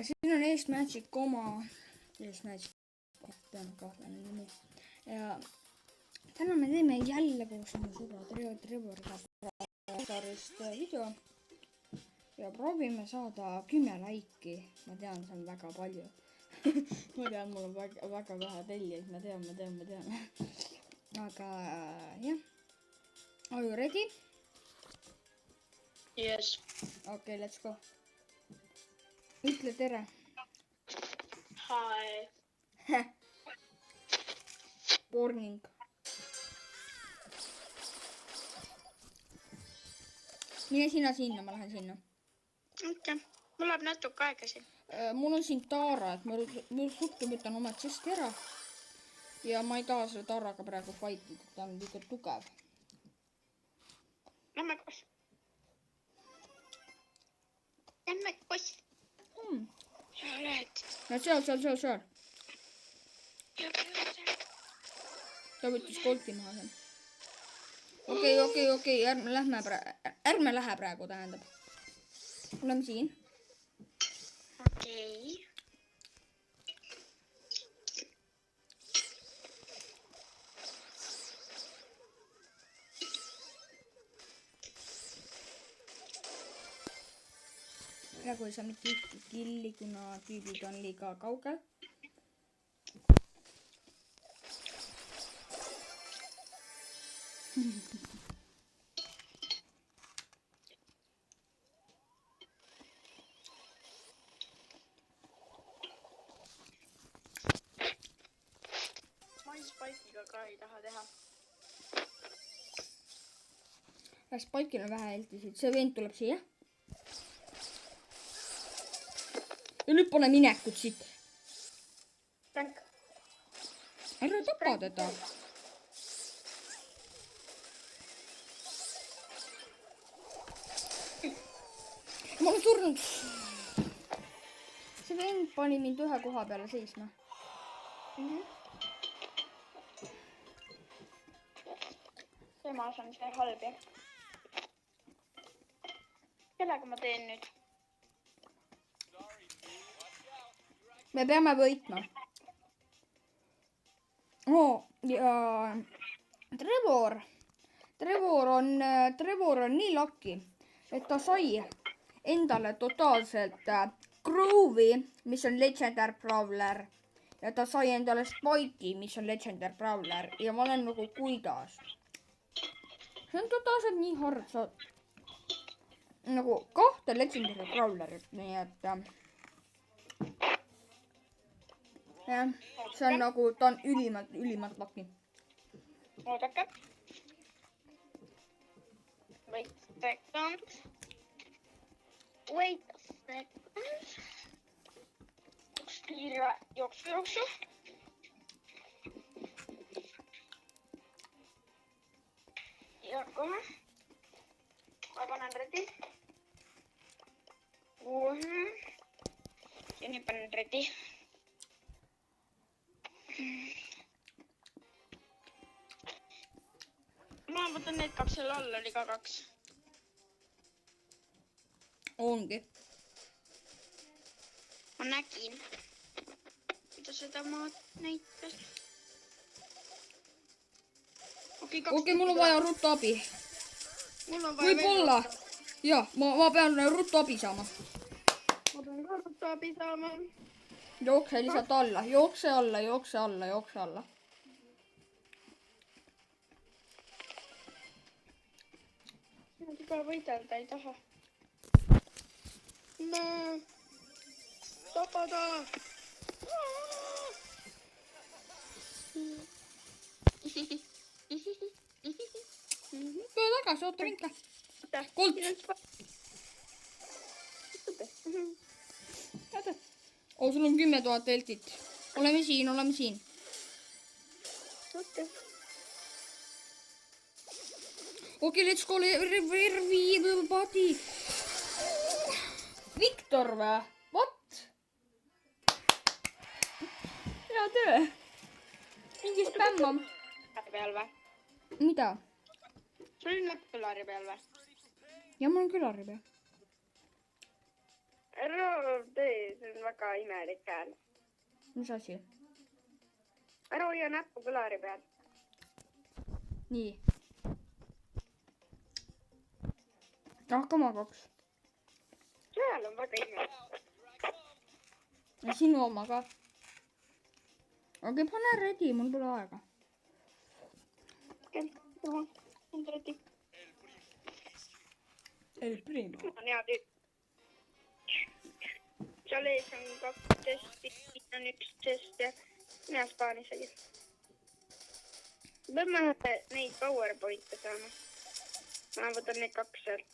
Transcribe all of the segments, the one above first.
siin on Eestmatchik oma. Eestmatchik, pean kahtlane nimi. Ja täna me teeme jälle koos oma sõbra Trevorga video. Ja proovime saada 10 laiki. Ma tean, see on väga palju. Ma tean, mul on väga vähe tellijaid. Ma tean. Aga jah. Are you ready? Yes. Okay, let's go. Ütle tere. Hi. Morning. Mine sina sinna, ma lähen sinna. Okei. Mul läheb natuke aega siin. Mul on siin Tara, et ma ruttu võtan oma chesti ära. Ja ma ei taha selle Taraga praegu fightida, ta on liiga tugev. Lähme koos. Lähme koos. Sa oled. No seal. Ta võttis kolti maha seal. Okei, ärme lähe praegu, tähendab. Oleme siin. Okei. Praegu ei saa mitte ühtki killi, kuna tüübid on liiga kaugel. Ma Spike'iga ka ei taha teha. Spike'il on vähe heltisid. See vend tuleb siia. Ja nüüd pole minekut siit. Tänk. Ära tapa teda. Ma olen surnud. See vend pani mind ühe koha peale seisma. Temas on see halb, jah. Kellega ma teen nüüd? Me peame võitma. Ja Trevor on nii lucky, et ta sai endale totaalselt Groove'i, mis on Legendary Brawler. Ja ta sai endale Spike'i, mis on Legendary Brawler. Ja ma olen nagu kuidas. See on totaalselt nii hard, sa nagu kahte Legendary Brawlerit, nii et jah, see on nagu, ta on ülimalt lucky. Oodake. Wait a second. Kiire jooksu. Ja kohe. Ma panen ready. Ja nüüd panen ready. Ma võtan need 2 seal all, oli ka 2. Ongi. Ma nägin, kuidas seda ma näitas. Okei, mul on vaja ruttu abi. Võib-olla. Jah, ma pean ruttu abi saama. Ma pean ka ruttu abi saama. Jookse lihtsalt alla. Jookse alla. Nad juba võidelda ei taha. No. Tapada. Tule tagasi, oota mind ka. Kolt. Sul on 10 000 teltit. Oleme siin. Okei, let's go, everybody. Viktor või? What? Hea töö. Mingi spämmam. Peal või? Mida? Sul on näpp külari peal või? Ja mul on külari peal. Ära tee, see on väga imelik hääl. Mis asi? Ära hoia näppu kõlari peal. Nii. Hakkama 2. See hääl on väga imelik. Ja sinu oma ka. Aga pane ready, mul pole aega. Okei, tuma. On ready. El primo. On hea tüüp. Seal ees on 2 testi, on 1 test ja mina spaanisegi. Peame neid PowerPointe saama. Ma võtan neid 2 sealt.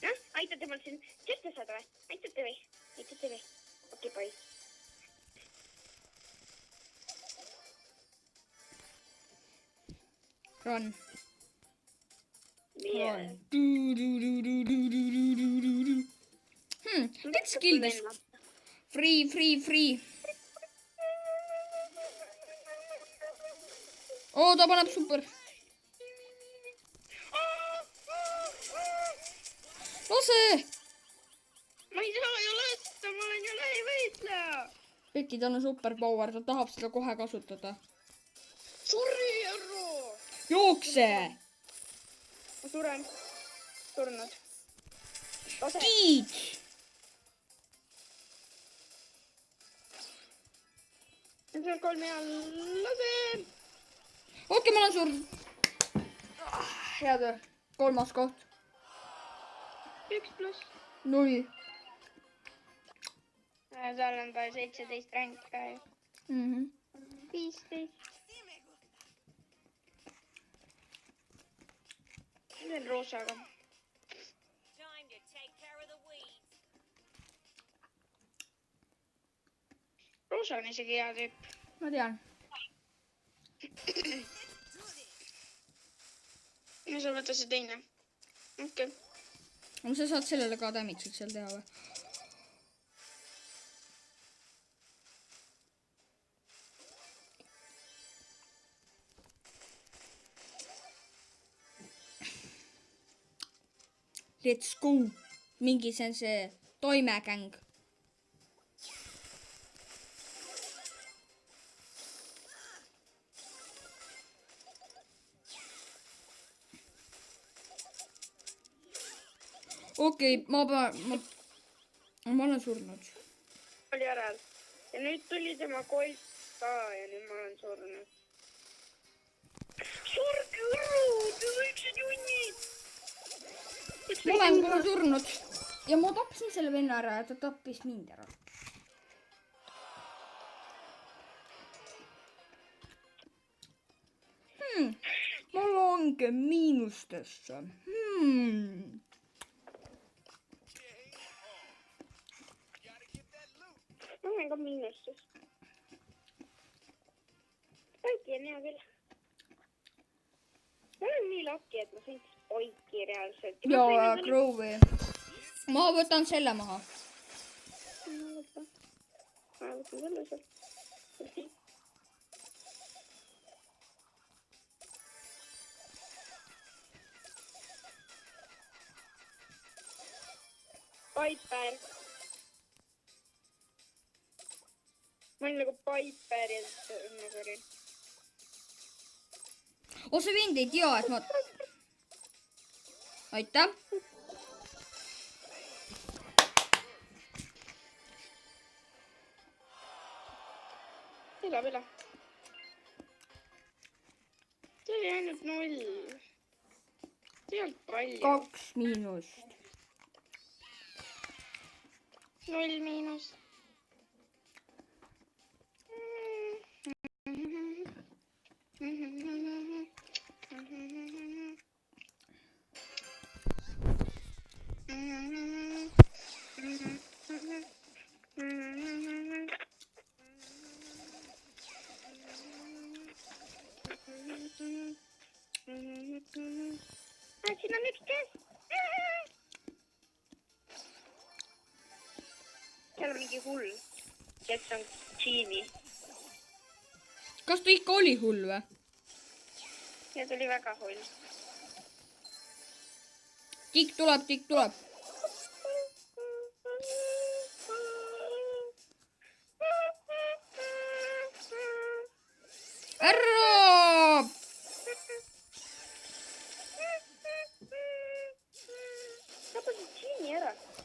Noh, aitate mul siin teste saada või? Aitate või? Aitate või? Okei, pai. Run. Yeah. Let's kill this. Free. Oo, ta paneb super. Lase! Ma ei saa ju lasta, ma olen ju lähivõitleja. Pekki, tal on superpower, ta tahab seda kohe kasutada. Suri, Jarro! Jookse! Ma suren. Surnud. Lase. Kiit! See on 3 all. Lase! Okei, ma olen surnud. Hea töö. 3. koht. 1+. 0. Seal on ta 17 ränk ka ju. 15. See on roosaga. Roosa on isegi hea tüüp. Ma tean. Ja sa võta see teine. Okei. Aga sa saad sellele ka damage'id seal teha või? Let's go! Mingi see on see toimekäng. Okei, ma olen surnud. Oli järel. Ja nüüd tuli tema kolt ka ja nüüd ma olen surnud. Surge õru, te võiksid junnid! Ma olen kohe surnud. Ja ma tapsin selle venna ära ja ta tappis mind ära. Ma langen miinustesse. Ma olen ka miinustes. Poiki on hea küll. Ma olen nii laki, et ma sain poiki reaalselt. Jaa, Grove'i. Ma võtan selle maha. Ma võtan selle sealt. Piper. Ma olin nagu Piper ja ma surin. See vend ei tea, et ma... Aitäh. Ela. See oli ainult 0. See ei olnud palju. 2 miinust. 0 miinus. Siin on üks test. Seal on mingi hull, kes on Genie. Kas ta ikka oli hull või? Ja tuli väga hull. Tikk tuleb.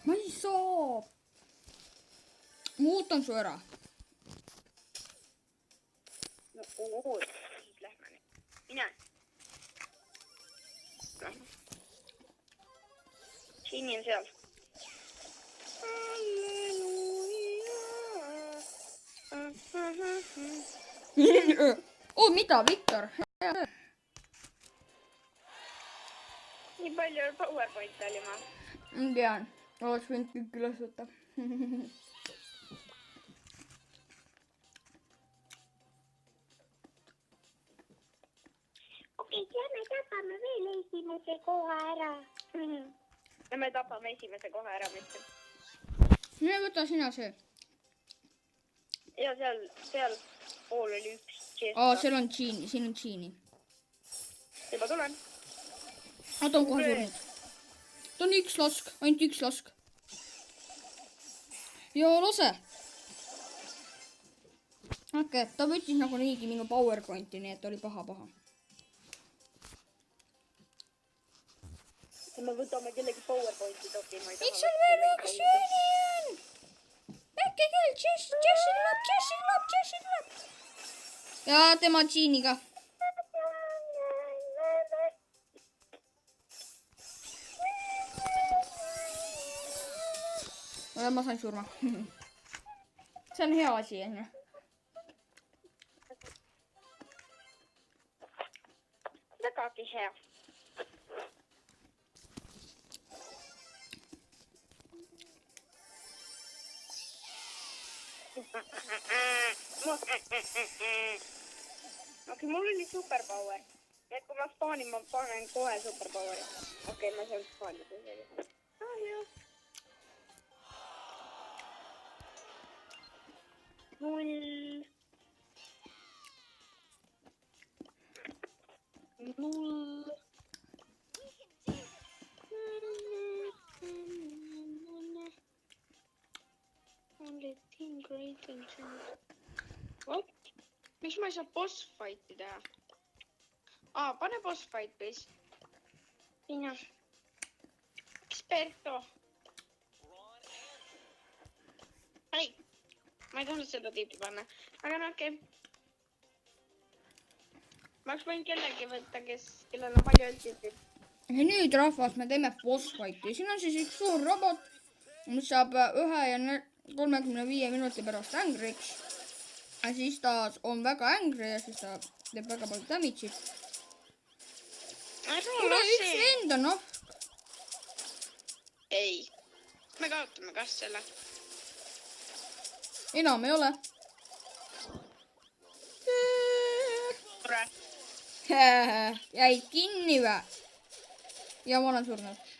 ma ei saa. ma ootan su ära. no siis lähme nüüd. Mine. Genie on seal. oh, mida, Viktor? nii palju PowerPointi oli ma. ma tean, oleks võinud kõik üles võtta. okei, ja me tapame veel esimese koha ära. ja me tapame esimese koha ära, mitte. mine võta sina see. ja seal pool oli üks chest. seal on Genie, siin on Genie. juba tulen. ta on kohe surnud. ta on üks lask, ainult üks lask. ja lase. okei, ta võttis nagu niigi minu PowerPointi, nii et oli paha. me võtame kellegi PowerPointi toki, ma ei taha. miks seal veel üks Genie on? äkki küll, Jessie tuleb. ja tema Genie ka. ma sain surma. see on hea asi, onju. vägagi hea. okei, mul oli superpower. nii et kui ma spaanin, ma panen kohe superpoweri. okei, ma saan spaanida. null. Only team great and what? Miks ma ei saa boss fight'i teha? pane boss fight please. Minna. Experto. ei, ma ei tahtnud seda tüüpi panna. aga no okei. Ma oleks võinud kellegi võtta, kellel on palju üldiselt. ja nüüd rahvas, me teeme boss fight'i. siin on siis üks suur robot, mis saab 1 ja 35 minuti pärast ängriks. ja siis ta on väga ängri ja siis ta teeb väga palju damage'it. üks vend on ei, me kaotame kas selle. enam ei ole. tore. jäid kinni või? ja ma olen surnud.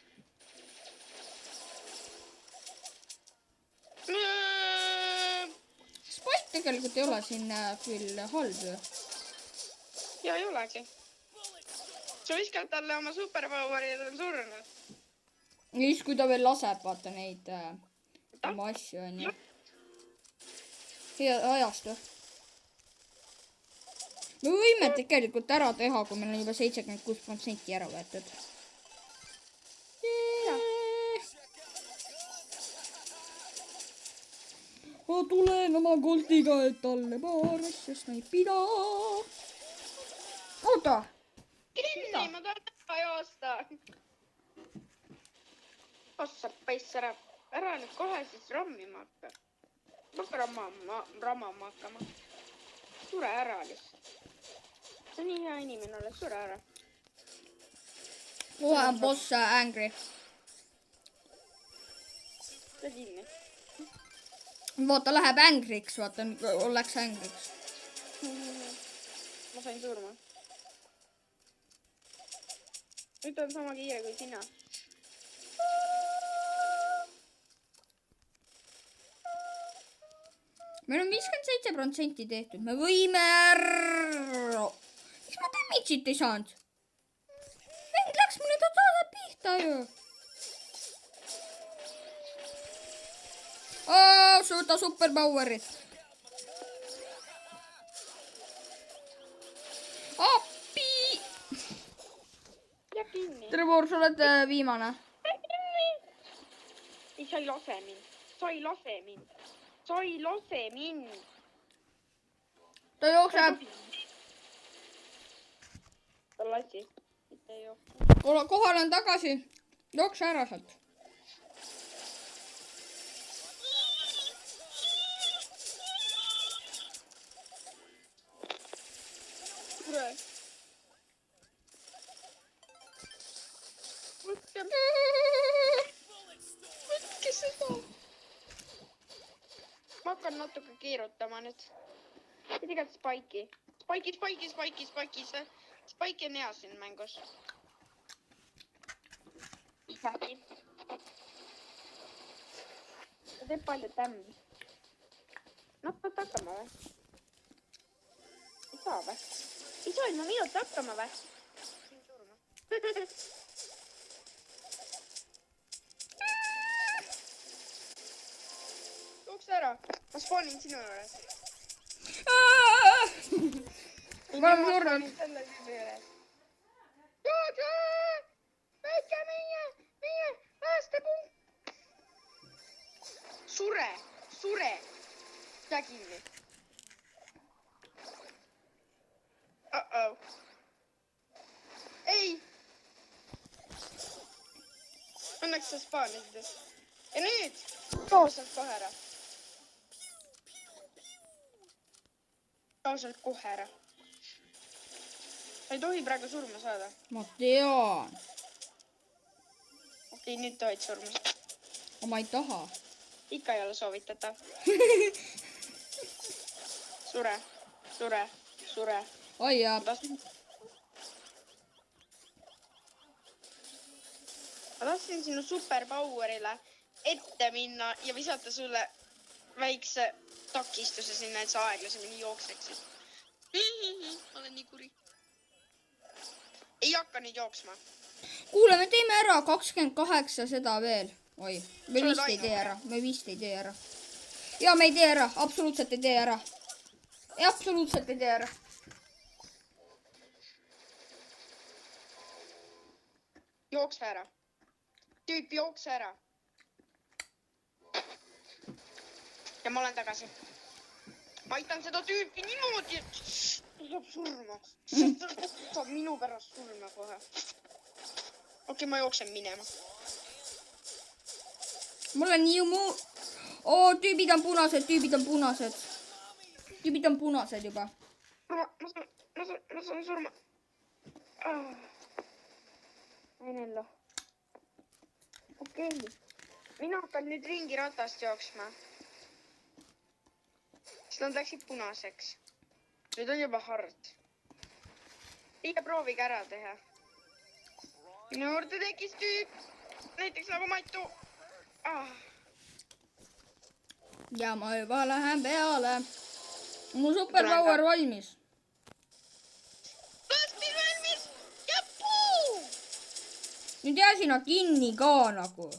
Spike tegelikult ei ole siin küll halb ju. ja ei olegi. sa viskad talle oma superpoweri ja ta on surnud. ja siis, kui ta veel laseb, vaata neid oma asju, onju. hea ajastu. me võime tegelikult ära teha, kui meil on juba 76% ära võetud. ma tulen oma koldiga, et talle paar asja snaipida. oota. kinni, ma tahan ära joosta. ossa paiss ära. ära nüüd kohe siis rammima hakka. hakka rammama hakkama. sure ära lihtsalt. see on nii hea inimene olla, sure ära. kohe on boss angry. ta kinni. vaata, läheb ängriks, vaata, läks ängriks. ma sain surma. nüüd on sama kiire kui sina. meil on 57% tehtud, me võime. miks ma damage'it ei saanud? vend läks mulle totaalselt pihta ju. Võta superpowerit. appi. ja kinni. Trevor, sa oled viimane. ei, sa ei lase mind. Sa ei lase mind. Sa ei lase mind. Ta jookseb. Ta lasi. Mitte ei jookse. Kohal on tagasi. Jookse ära sealt. Tule. Võtke seda. Ma hakkan natuke keerutama nüüd. Ja tegelikult Spike'i. Spike on hea siin mängus. Ta teeb palju tämmi. Nad peavad hakkama või? Ei saa või? Ei saa ilma minut hakkama või? Jookse ära. Ma spawnin sinu juures. Ma olen surnud. Jookse! Väike meie päästepunkt. Sure. Jää kinni. Uh-oh. Ei. Õnneks sa spaanisid. Ja nüüd too sealt kohe ära. Too sealt kohe ära. Sa ei tohi praegu surma saada. Ma tean. Okei, nüüd tohid surma saada. Aga ma ei taha. Ikka ei ole soovitatav. Sure. Oi jah. Ma tahtsin sinu superpowerile ette minna ja visata sulle väikse takistuse sinna, et sa aeglasemini jookseksid. Olen nii kuri. Ei hakka nüüd jooksma. Kuule, me teeme ära 28 seda veel. Oi, me Sa oled vist ei tee ainuke. ära. Me vist ei tee ära. Ja me ei tee ära. Absoluutselt ei tee ära. Absoluutselt ei tee ära. Jookse ära. Tüüp, jookse ära. Ja ma olen tagasi. Ma aitan seda tüüpi niimoodi, et ta saab surma. Ta saab minu pärast surma kohe. Okei, ma jooksen minema. Mul on nii tüübid on punased. Tüübid on punased juba. Ma saan surma. Ainello. Okei. Mina hakkan nüüd ringi ratast jooksma. Siis nad läksid punaseks. Nüüd on juba hard. Liiga proovige ära teha. Minu juurde tekkis tüüp. Näiteks nagu Matu. Ja ma juba lähen peale. Mu superpower valmis. Plastil valmis ja puu! Nüüd jää sinna kinni ka nagu.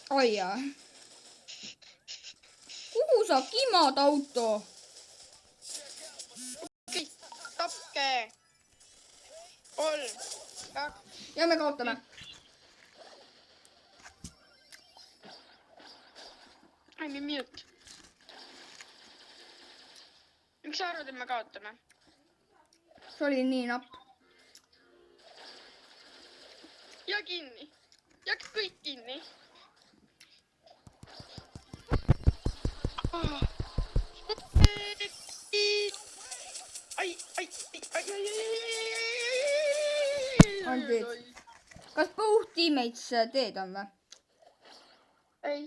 Oi jah. Kuhu sa kimad auto? Okei, tapke. 3, 2. Ja me kaotame. I'm in mute. Miks sa arvad, et me kaotame? See oli nii napp. Ja kinni. Ja kõik kinni. Andid. Kas both teammates teed on või? Ei.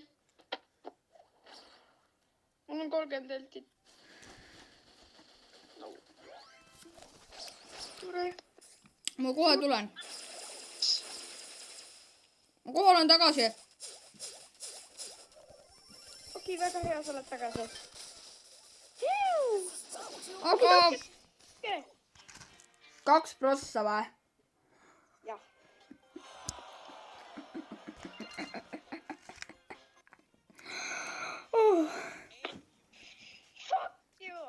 Mul on 30 teltit. No. Tule. Ma kohe tulen. Ma kohe olen tagasi. Okei, väga hea, sa oled tagasi. Aga Okei. 2 prossa või? Jah. Fuck you.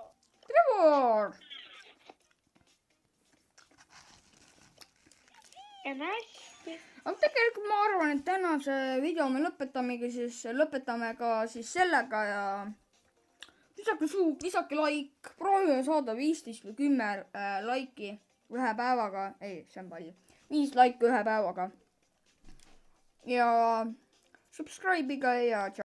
Trevor! Ja nice. aga tegelikult ma arvan, et tänase video me lõpetame ka siis sellega ja visake suuk, visake like, proovime saada 15 või 10 laiki ühe päevaga. Ei, see on palju. 5 laiki ühe päevaga. Ja subscribe'iga ja tšau.